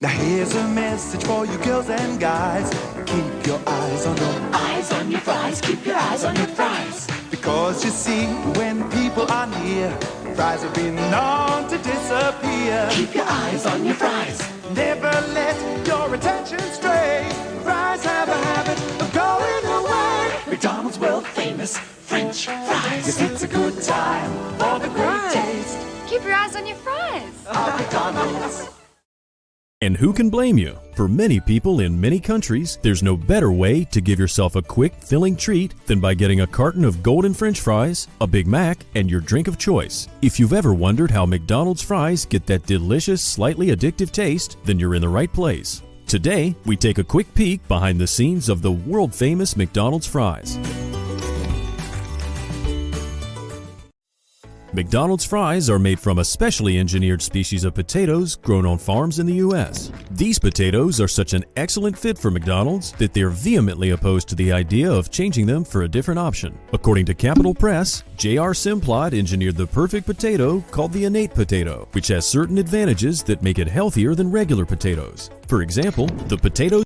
Now here's a message for you girls and guys. Keep your eyes on your fries. Keep your eyes on your fries. Because you see, when people are near, fries have been known to disappear. Keep your eyes on your fries. Never let your attention stray. Fries have a habit of going away. McDonald's world famous French fries. Yes, it's a good time for the great taste. Keep your eyes on your fries. Of McDonald's. And who can blame you? For many people in many countries, there's no better way to give yourself a quick, filling treat than by getting a carton of golden French fries, a Big Mac, and your drink of choice. If you've ever wondered how McDonald's fries get that delicious, slightly addictive taste, then you're in the right place. Today, we take a quick peek behind the scenes of the world-famous McDonald's fries. McDonald's fries are made from a specially engineered species of potatoes grown on farms in the U.S. These potatoes are such an excellent fit for McDonald's that they're vehemently opposed to the idea of changing them for a different option. According to Capital Press, J.R. Simplot engineered the perfect potato called the innate potato, which has certain advantages that make it healthier than regular potatoes. For example, the potato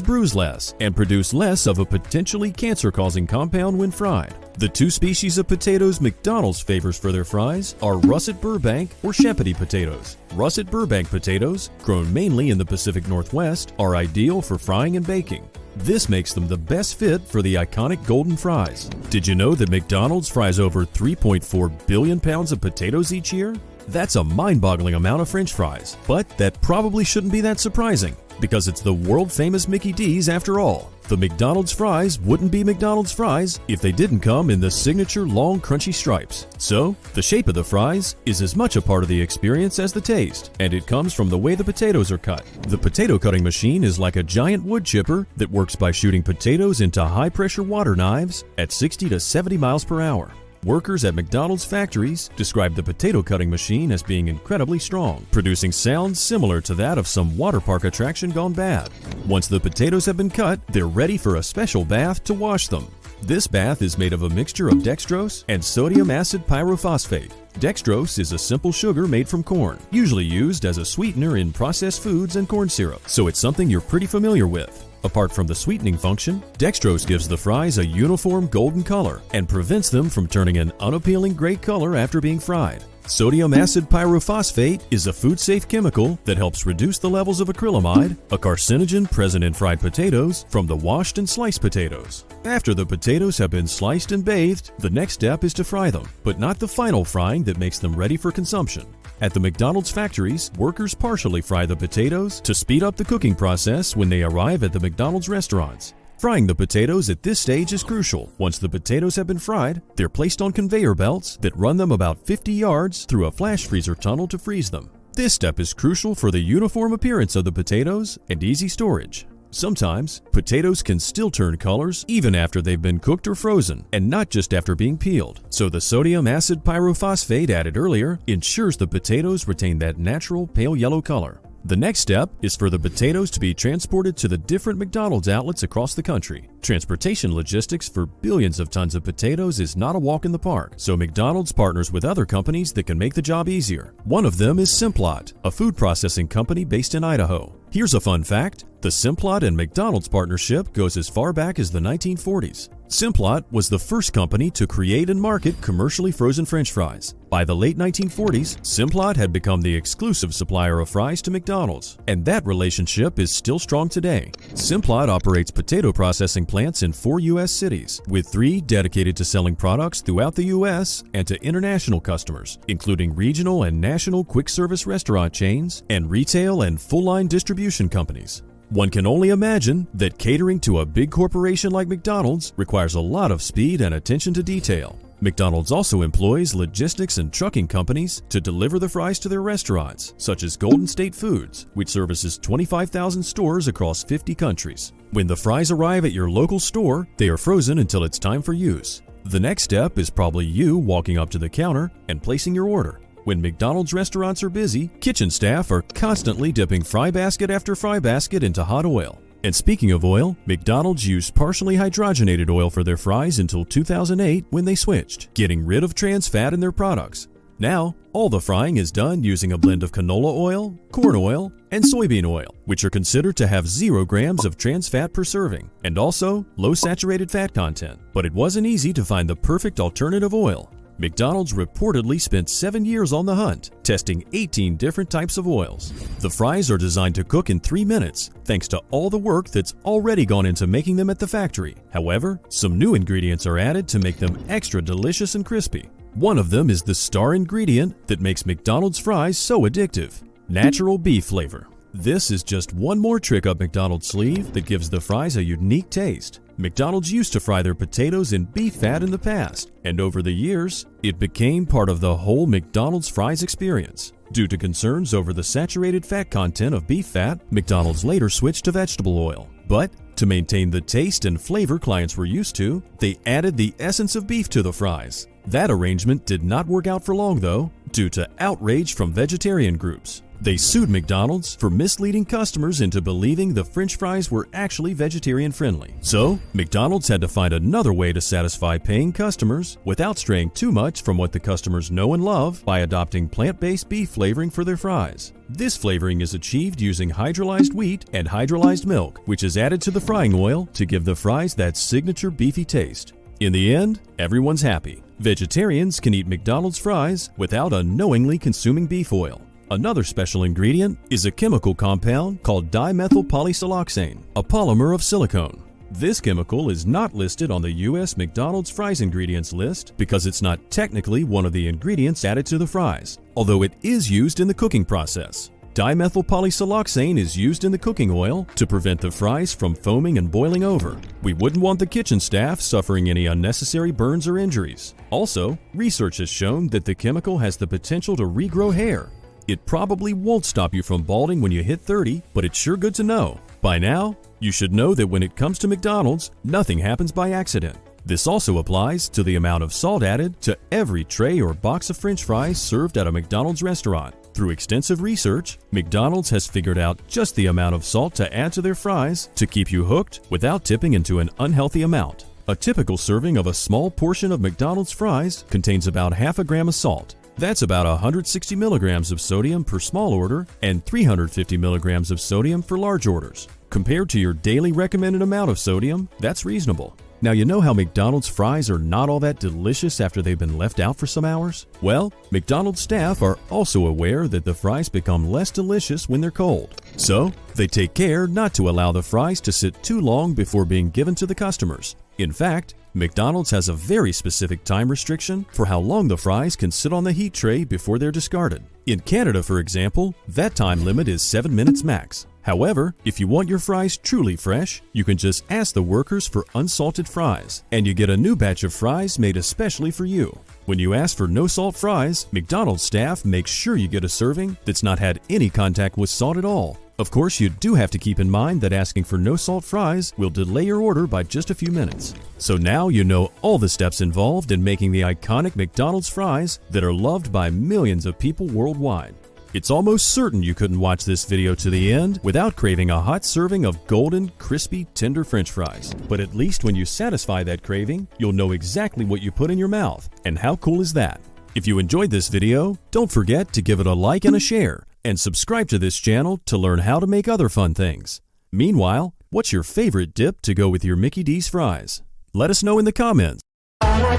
bruise less and produce less of a potentially cancer-causing compound when fried. The two species of potatoes McDonald's favors for their fries are russet Burbank or Chepity potatoes. Russet Burbank potatoes, grown mainly in the Pacific Northwest, are ideal for frying and baking. This makes them the best fit for the iconic golden fries. Did you know that McDonald's fries over 3.4 billion pounds of potatoes each year? That's a mind-boggling amount of French fries, but that probably shouldn't be that surprising, because it's the world-famous Mickey D's after all. The McDonald's fries wouldn't be McDonald's fries if they didn't come in the signature long, crunchy stripes. So, the shape of the fries is as much a part of the experience as the taste, and it comes from the way the potatoes are cut. The potato cutting machine is like a giant wood chipper that works by shooting potatoes into high-pressure water knives at 60 to 70 miles per hour. Workers at McDonald's factories describe the potato cutting machine as being incredibly strong, producing sounds similar to that of some water park attraction gone bad. Once the potatoes have been cut, they're ready for a special bath to wash them. This bath is made of a mixture of dextrose and sodium acid pyrophosphate. Dextrose is a simple sugar made from corn, usually used as a sweetener in processed foods and corn syrup, so it's something you're pretty familiar with. Apart from the sweetening function, dextrose gives the fries a uniform golden color and prevents them from turning an unappealing gray color after being fried. Sodium acid pyrophosphate is a food-safe chemical that helps reduce the levels of acrylamide, a carcinogen present in fried potatoes, from the washed and sliced potatoes. After the potatoes have been sliced and bathed, the next step is to fry them, but not the final frying that makes them ready for consumption. At the McDonald's factories, workers partially fry the potatoes to speed up the cooking process when they arrive at the McDonald's restaurants. Frying the potatoes at this stage is crucial. Once the potatoes have been fried, they're placed on conveyor belts that run them about 50 yards through a flash freezer tunnel to freeze them. This step is crucial for the uniform appearance of the potatoes and easy storage. Sometimes, potatoes can still turn colors even after they've been cooked or frozen, and not just after being peeled. So the sodium acid pyrophosphate added earlier ensures the potatoes retain that natural pale yellow color. The next step is for the potatoes to be transported to the different McDonald's outlets across the country. Transportation logistics for billions of tons of potatoes is not a walk in the park, so McDonald's partners with other companies that can make the job easier. One of them is Simplot, a food processing company based in Idaho. Here's a fun fact: the Simplot and McDonald's partnership goes as far back as the 1940s. Simplot was the first company to create and market commercially frozen French fries. By the late 1940s, Simplot had become the exclusive supplier of fries to McDonald's, and that relationship is still strong today. Simplot operates potato processing plants in 4 U.S. cities, with 3 dedicated to selling products throughout the U.S. and to international customers, including regional and national quick-service restaurant chains and retail and full-line distribution companies. One can only imagine that catering to a big corporation like McDonald's requires a lot of speed and attention to detail. McDonald's also employs logistics and trucking companies to deliver the fries to their restaurants, such as Golden State Foods, which services 25,000 stores across 50 countries. When the fries arrive at your local store, they are frozen until it's time for use. The next step is probably you walking up to the counter and placing your order. When McDonald's restaurants are busy, kitchen staff are constantly dipping fry basket after fry basket into hot oil. And speaking of oil, McDonald's used partially hydrogenated oil for their fries until 2008 when they switched, getting rid of trans fat in their products. Now, all the frying is done using a blend of canola oil, corn oil, and soybean oil, which are considered to have 0 grams of trans fat per serving, and also low saturated fat content. But it wasn't easy to find the perfect alternative oil. McDonald's reportedly spent 7 years on the hunt, testing 18 different types of oils. The fries are designed to cook in 3 minutes, thanks to all the work that's already gone into making them at the factory. However, some new ingredients are added to make them extra delicious and crispy. One of them is the star ingredient that makes McDonald's fries so addictive: natural beef flavor. This is just one more trick up McDonald's sleeve that gives the fries a unique taste. McDonald's used to fry their potatoes in beef fat in the past, and over the years, it became part of the whole McDonald's fries experience. Due to concerns over the saturated fat content of beef fat, McDonald's later switched to vegetable oil. But to maintain the taste and flavor clients were used to, they added the essence of beef to the fries. That arrangement did not work out for long though, due to outrage from vegetarian groups. They sued McDonald's for misleading customers into believing the French fries were actually vegetarian friendly. So, McDonald's had to find another way to satisfy paying customers without straying too much from what the customers know and love by adopting plant-based beef flavoring for their fries. This flavoring is achieved using hydrolyzed wheat and hydrolyzed milk, which is added to the frying oil to give the fries that signature beefy taste. In the end, everyone's happy. Vegetarians can eat McDonald's fries without unknowingly consuming beef oil. Another special ingredient is a chemical compound called dimethylpolysiloxane, a polymer of silicone. This chemical is not listed on the US McDonald's fries ingredients list because it's not technically one of the ingredients added to the fries, although it is used in the cooking process. Dimethylpolysiloxane is used in the cooking oil to prevent the fries from foaming and boiling over. We wouldn't want the kitchen staff suffering any unnecessary burns or injuries. Also, research has shown that the chemical has the potential to regrow hair. It probably won't stop you from balding when you hit 30, but it's sure good to know. By now, you should know that when it comes to McDonald's, nothing happens by accident. This also applies to the amount of salt added to every tray or box of French fries served at a McDonald's restaurant. Through extensive research, McDonald's has figured out just the amount of salt to add to their fries to keep you hooked without tipping into an unhealthy amount. A typical serving of a small portion of McDonald's fries contains about half a gram of salt. That's about 160 milligrams of sodium per small order and 350 milligrams of sodium for large orders. Compared to your daily recommended amount of sodium, that's reasonable. Now you know how McDonald's fries are not all that delicious after they've been left out for some hours? Well, McDonald's staff are also aware that the fries become less delicious when they're cold. So, they take care not to allow the fries to sit too long before being given to the customers. In fact, McDonald's has a very specific time restriction for how long the fries can sit on the heat tray before they're discarded. In Canada, for example, that time limit is 7 minutes max. However, if you want your fries truly fresh, you can just ask the workers for unsalted fries, and you get a new batch of fries made especially for you. When you ask for no salt fries, McDonald's staff makes sure you get a serving that's not had any contact with salt at all. Of course, you do have to keep in mind that asking for no salt fries will delay your order by just a few minutes. So now you know all the steps involved in making the iconic McDonald's fries that are loved by millions of people worldwide. It's almost certain you couldn't watch this video to the end without craving a hot serving of golden, crispy, tender French fries. But at least when you satisfy that craving, you'll know exactly what you put in your mouth. And how cool is that? If you enjoyed this video, don't forget to give it a like and a share, and subscribe to this channel to learn how to make other fun things. Meanwhile, what's your favorite dip to go with your Mickey D's fries? Let us know in the comments. I'm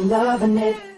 loving it.